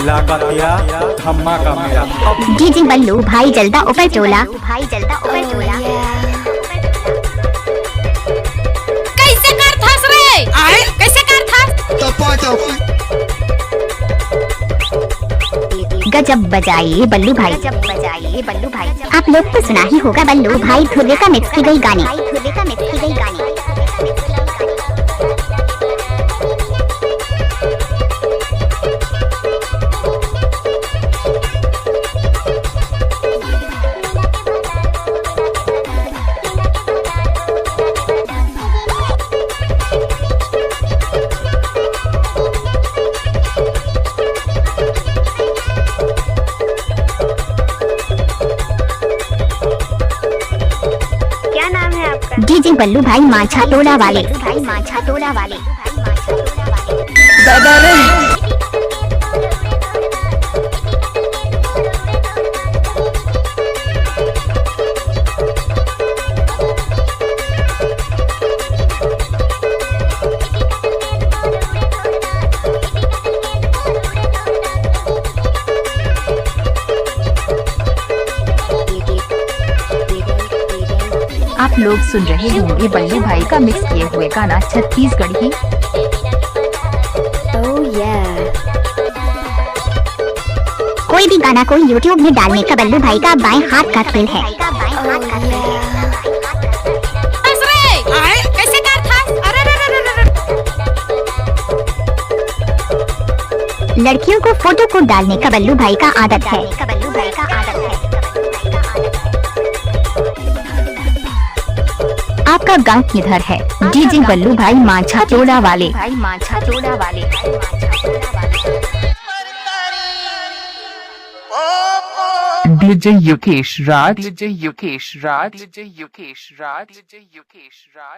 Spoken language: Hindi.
लागतिया धमाका मेरा। डीजे बल्लू भाई जल्दा ऊपर चोला, भाई जल्दा ऊपर चोला। कैसे कर थास रे? आए कैसे कर थास? गजब बजाइए बल्लू भाई, गजब बजाइए बल्लू भाई। आप लोग तो सुना ही होगा बल्लू भाई धुर्वे का मिक्स की गई गाने, धुर्वे का मिक्स की गई गाने। डीजे बल्लू भाई माछा टोला वाले, भाई माछा टोला वाले। दादा रे आप लोग सुन रहे होंगे बल्लू भाई का मिक्स किए हुए गाना छत्तीसगढ़ी। कोई भी गाना को YouTube में डालने का बल्लू भाई का बाएं हाथ का खेल है। थास रे? आए कैसे कर थास? अरे रे रे रे रे। लड़कियों को फोटो को डालने का बल्लू भाई का आदत है, बल्लू भाई का आदत है। आपका गांव किधर है? डीजे बल्लू भाई माछा टोला वाले, भाई माछा टोला वाले। डीजे युकेश राज, डीजे युकेश राज, डीजे युकेश राज, डीजे युकेश राज।